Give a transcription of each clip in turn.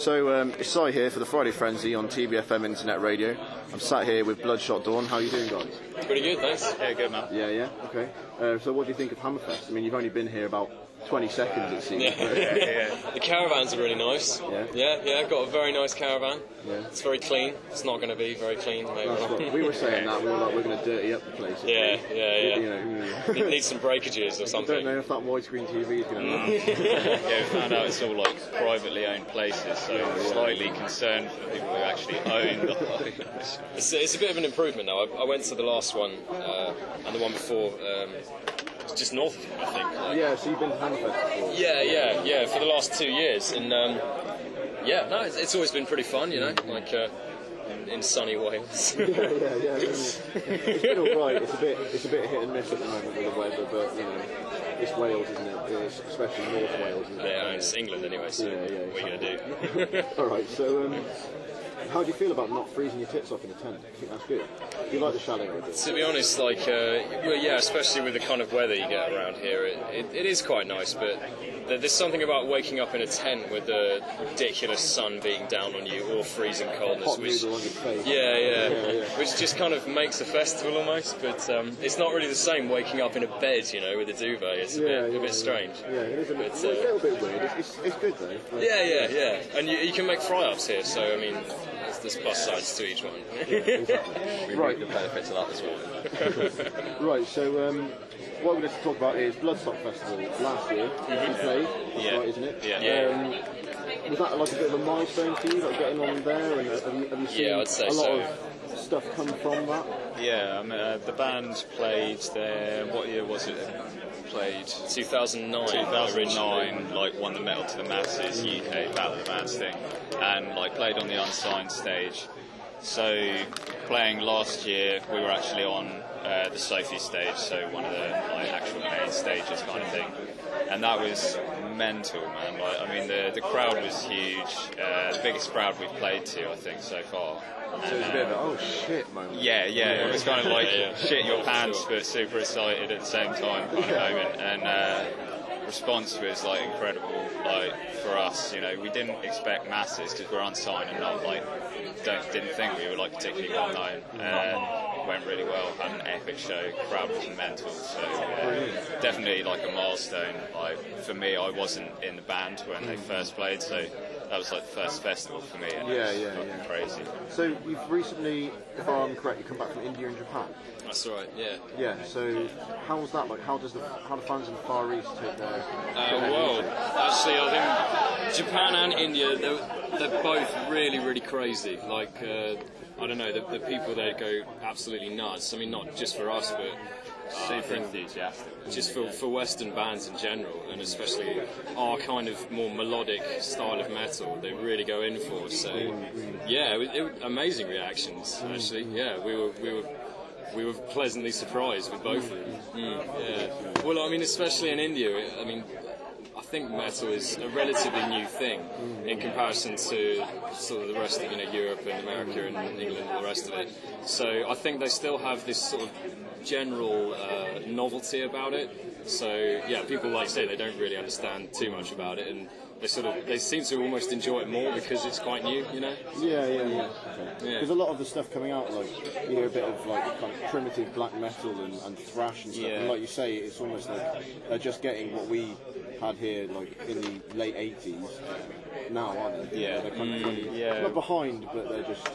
So it's Si here for the Friday Frenzy on TBFM Internet Radio. I'm sat here with Bloodshot Dawn. How are you doing, guys? Pretty good, thanks. Yeah, good, man. Yeah, okay. So what do you think of Hammerfest? I mean, you've only been here about 20 seconds, it seems. Yeah. The caravans are really nice. Yeah, got a very nice caravan. Yeah. It's very clean. It's not going to be very clean. Maybe That's what we were saying that. We were like, we're going to dirty up the place. Yeah. You Need some breakages or something. I don't know if that widescreen TV is going to Yeah, we found out it's all like privately owned places, so slightly concerned for the people who actually own the place. It's a bit of an improvement now. I went to the last one and the one before. It's just north of here, I think. Yeah, so you've been to Hammerfest before? Yeah, for the last 2 years, and it's always been pretty fun, you know, like in sunny Wales. yeah. It's been alright. It's a bit hit and miss at the moment with the weather, but you know, it's Wales, isn't it? It's especially North Wales, isn't it? Yeah, it's England anyway, so what are you going to do? Alright, so how do you feel about not freezing your tits off in a tent? I think that's good. Do you like the chalet idea? To be honest, especially with the kind of weather you get around here, it is quite nice, but there's something about waking up in a tent with the ridiculous sun being down on you or freezing coldness, Hot noodle on your face. Which just kind of makes a festival almost, but it's not really the same waking up in a bed, you know, with a duvet. It's a bit strange. Yeah, it is it's a little bit weird. It's good though. Yeah. And you can make fry-ups here, so I mean, there's plus sides to each one. We reap the benefits of that as well. Right, so what we're going to talk about is Bloodshot Festival last year. You played, that's right, isn't it? Yeah. Was that like a bit of a milestone for you, like getting on there? And have you seen I'd say a lot so. of stuff come from that? Yeah, the band played there. What year was it? Played 2009. 2009, like won the Metal to the Masses UK Battle of the Bands thing, and like played on the unsigned stage. So playing last year, we were actually on the Sophie stage, so one of the actual main stages kind of thing, and that was mental, man. Like, I mean, the crowd was huge, the biggest crowd we've played to, I think, so far. So it was a bit of a oh shit moment. Yeah, it was kind of like shit your pants, but super excited at the same time kind of moment, and response was like incredible. Like for us, you know, we didn't expect masses because we're unsigned and not like didn't think we were like particularly well known. Went really well, had an epic show, crowd was mental, so definitely like a milestone. Like for me, I wasn't in the band when they first played, so that was like the first festival for me, and it was crazy. So you've recently, if I'm correct, you come back from India and Japan. That's right, yeah. Yeah, so how was that like? How do fans in the Far East take their... Actually, I think Japan and India, they're both really, really crazy. Like, I don't know, the people there go absolutely nuts. I mean, not just for us, but super enthusiastic. Just for Western bands in general, and especially our kind of more melodic style of metal, they really go in for. So, yeah, it was amazing reactions. Actually, yeah, we were pleasantly surprised with both of them. Well, I mean, especially in India, I mean, I think metal is a relatively new thing in comparison to sort of the rest of Europe and America and England and the rest of it. So I think they still have this sort of general novelty about it. So yeah, people like say they don't really understand too much about it, and they seem to almost enjoy it more because it's quite new, you know. Yeah. Because a lot of the stuff coming out, like you hear a bit of like kind of primitive black metal and thrash and stuff, and like you say, it's almost like they're just getting what we had here like in the late 80s now, aren't they? Yeah. They're kind of not behind, but they're just...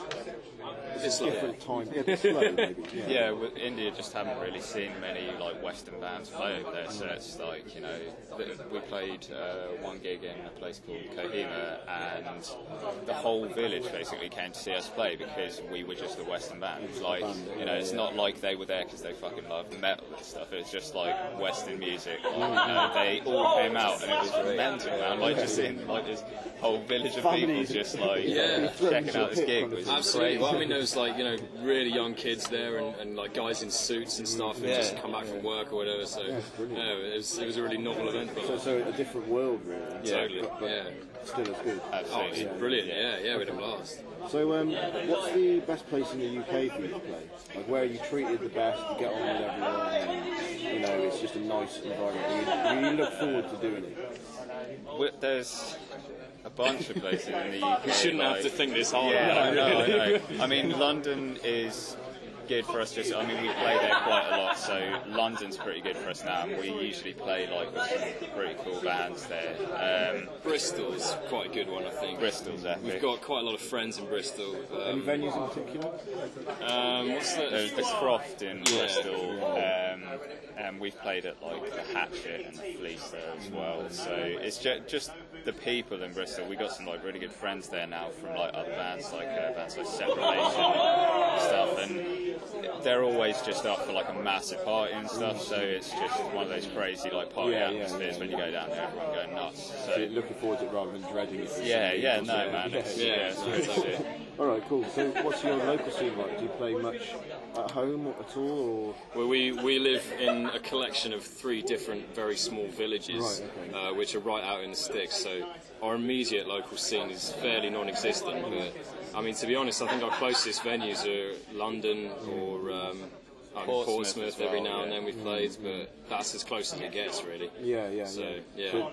It's a different time. Yeah, it's slow, maybe. Yeah, India just haven't really seen many like Western bands play over there, so it's like, you know, we played one gig in a place called Kohima, and the whole village basically came to see us play because we were just a Western band. Like, you know, it's not like they were there because they fucking loved metal and stuff. It was just like Western music. You know, they all came out, and it was mental, man. Like just seeing like this whole village of people just like checking out this gig was absolutely. crazy. Well, I mean, there was like, you know, really young kids there and like guys in suits and stuff and just come back from work or whatever. So it was a really novel event. So a different world, really. Totally. But still as good. Absolutely. Brilliant. Yeah, we had a blast. So what's the best place in the UK for you to play? Like where are you treated the best, you get on with everyone, and you know it's just a nice environment. You look forward to doing it. There's a bunch of places in the UK. You shouldn't have to think this hard. Yeah, I know. I mean, London is good for us. We play there quite a lot, so London's pretty good for us now. And we usually play like with some pretty cool bands there. Bristol's quite a good one, I think. Bristol's epic. We've got quite a lot of friends in Bristol. Any venues in particular? What's that? There's Croft in Bristol, and we've played at like the Hatchet and the Fleece there as well. So it's just the people in Bristol. We got some like really good friends there now from like other bands like Separation and stuff, and they're always just up for like a massive party and stuff. So it's just one of those crazy like party atmospheres when you go down there, everyone going nuts. So you're looking forward to it rather than dreading it. It's great. All right, cool. So what's your local scene like? Do you play much at home at all? Or? Well, we live in a collection of 3 different very small villages, which are right out in the sticks. So our immediate local scene is fairly non-existent. But I mean, to be honest, I think our closest venues are London or Portsmouth. Every now and then we've played, but that's as close as it gets, really. So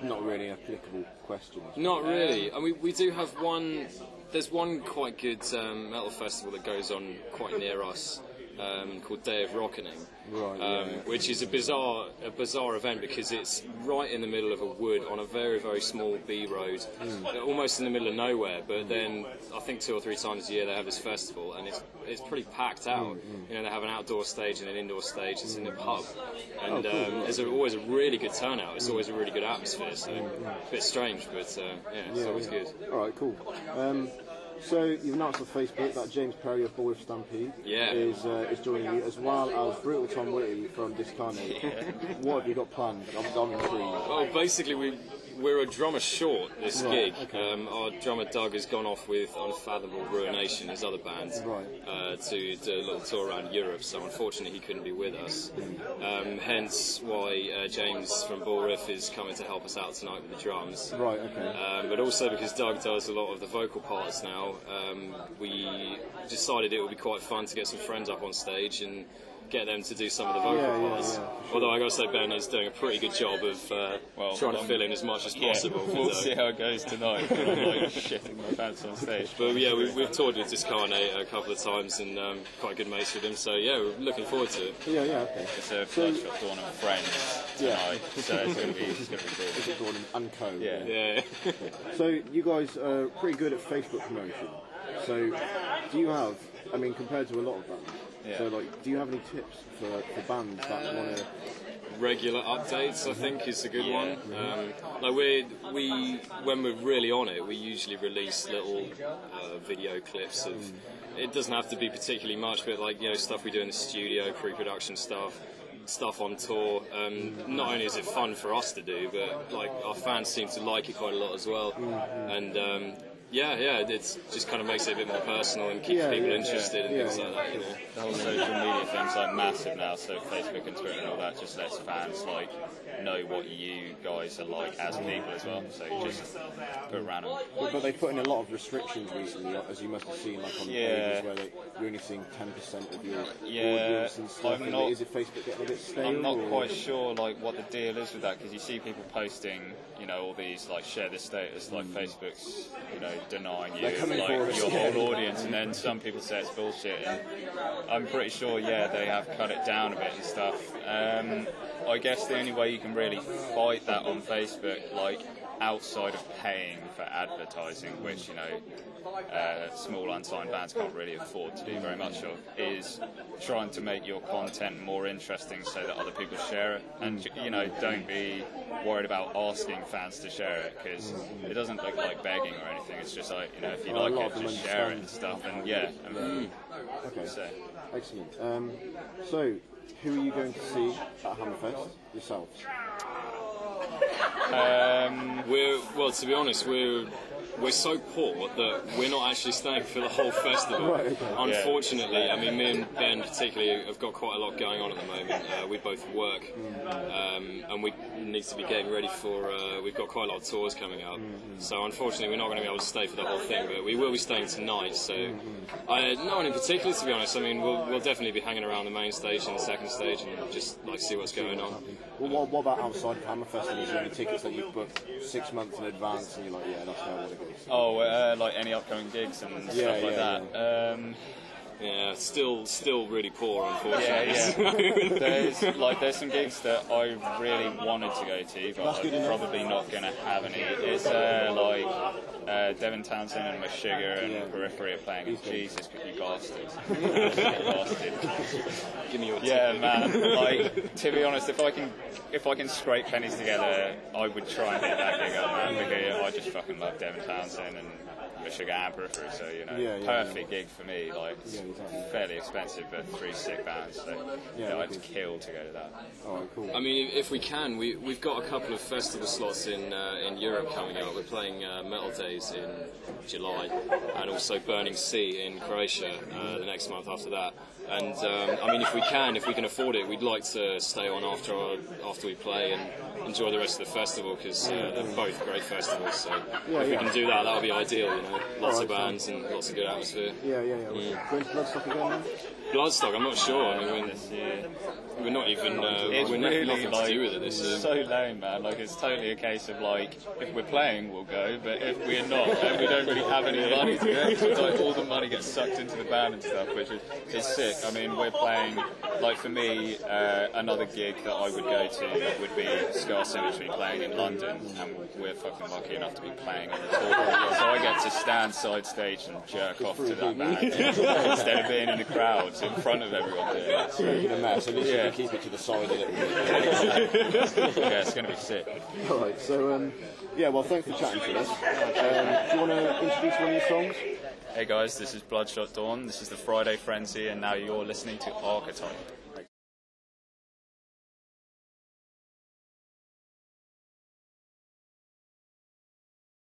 not really an applicable question. Not really. I mean, we do have one. There's one quite good metal festival that goes on quite near us, called Day of Reckoning, which is a bizarre event because it's right in the middle of a wood on a very, very small B road, almost in the middle of nowhere. But then I think 2 or 3 times a year they have this festival, and it's pretty packed out. You know, they have an outdoor stage and an indoor stage. It's in a pub, and there's always a really good turnout. It's always a really good atmosphere. So a bit strange, but it's always good. All right, cool. So you've announced on Facebook that James Perry of Bournemouth Stampede is joining you, as well as Brutal Tom Whitty from Discarnate. What have you got planned? I'm intrigued. Well, basically we're a drummer short this gig. Our drummer Doug has gone off with Unfathomable Ruination, his other band, to do a little tour around Europe, so unfortunately he couldn't be with us. Hence why James from Bullriff is coming to help us out tonight with the drums. But also because Doug does a lot of the vocal parts now, we decided it would be quite fun to get some friends up on stage and get them to do some of the vocal parts. Although I got to say, Ben is doing a pretty good job of trying to fill in as much as possible. We'll see how it goes tonight. I'm like shitting my pants on stage. But yeah, we've toured with Discarnate a couple of times and quite good mates with him. So yeah, we're looking forward to it. It's a Bloodshot tournament friends tonight, so it's going to be cool. It's a tournament and co. Yeah. So you guys are pretty good at Facebook promotion. So do you have, I mean, compared to a lot of bands, so like, do you have any tips for bands that want to... Regular updates, I think, is a good one. Like we when we're really on it, we usually release little video clips of. It doesn't have to be particularly much, but like stuff we do in the studio, pre-production stuff on tour. Not only is it fun for us to do, but like our fans seem to like it quite a lot as well. And it just kind of makes it a bit more personal and keeps people interested and things like that. The whole social media thing's like massive now, so Facebook and Twitter and all that just lets fans like know what you guys are like as people as well. So you just put random. But they put in a lot of restrictions recently, as you must have seen, like on pages where you're only seeing 10% of your audience and stuff. Is it Facebook getting a bit stale? I'm not quite sure like what the deal is with that, because you see people posting, all these like share this status, like Facebook's, denying you like your whole audience, and then some people say it's bullshit, and I'm pretty sure they have cut it down a bit and stuff. I guess the only way you can really fight that on Facebook, like outside of paying for advertising, which small unsigned bands can't really afford to do very much of, is trying to make your content more interesting so that other people share it, and don't be worried about asking fans to share it, because it doesn't look like begging or anything. It's just like, if you like it, just share it and stuff. And okay, so excellent. So who are you going to see at Hammerfest yourselves? To be honest, we're so poor that we're not actually staying for the whole festival. Unfortunately, I mean, me and Ben particularly have got quite a lot going on at the moment. We both work, and we need to be getting ready for. We've got quite a lot of tours coming up, so unfortunately, we're not going to be able to stay for the whole thing. But we will be staying tonight. So, no one in particular, to be honest. I mean, we'll definitely be hanging around the main stage and the second stage, and just like see what's going on. Well, what about outside of Hammerfest? Is there any tickets that you've booked 6 months in advance and you're like, yeah, that's how I want to go? Oh, like any upcoming gigs and stuff like that. Yeah, still really poor, unfortunately. Yeah. There's some gigs that I really wanted to go to, but I'm probably not going to have any. It's Devin Townsend and Meshuggah and Periphery are playing. And Jesus, you bastards! Give me your ticket. Yeah, man. Like, to be honest, if I can scrape pennies together, I would try and hit that gig up, man. Because I just fucking love Devin Townsend and Meshuggah and Periphery, so perfect gig for me. Like, it's fairly expensive, but 3 sick bands, so I'd kill to go to that. Alright, cool. I mean, if we can, we've got a couple of festival slots in Europe coming up. We're playing Metal Days in July, and also Burning Sea in Croatia the next month after that. And I mean, if we can afford it, we'd like to stay on after we play and enjoy the rest of the festival, because they're both great festivals. So if we can do that, that would be ideal. Lots of bands and lots of good atmosphere. Going to Bloodstock again then? Bloodstock, I'm not sure. I mean, we're not even. We're really nothing to do with it this year. It's so lame, man. Like, it's totally a case of like, if we're playing, we'll go, but if we're not, then we don't really have any money to go. So like, all the money gets sucked into the band and stuff, which is sick. I mean, we're playing. Like, for me, another gig that I would go to would be Scar Symmetry playing in London, and we're fucking lucky enough to be playing on the tour. So I get to stand side stage and jerk off to that band instead of being in the crowds in front of everyone doing it. So you're a mess, at least you can keep it to the side a little bit. Yeah, it's going to be sick. Alright, so, well, thanks for chatting to us. Do you want to introduce one of your songs? Hey guys, this is Bloodshot Dawn, this is the Friday Frenzy, and now you're listening to Archetype.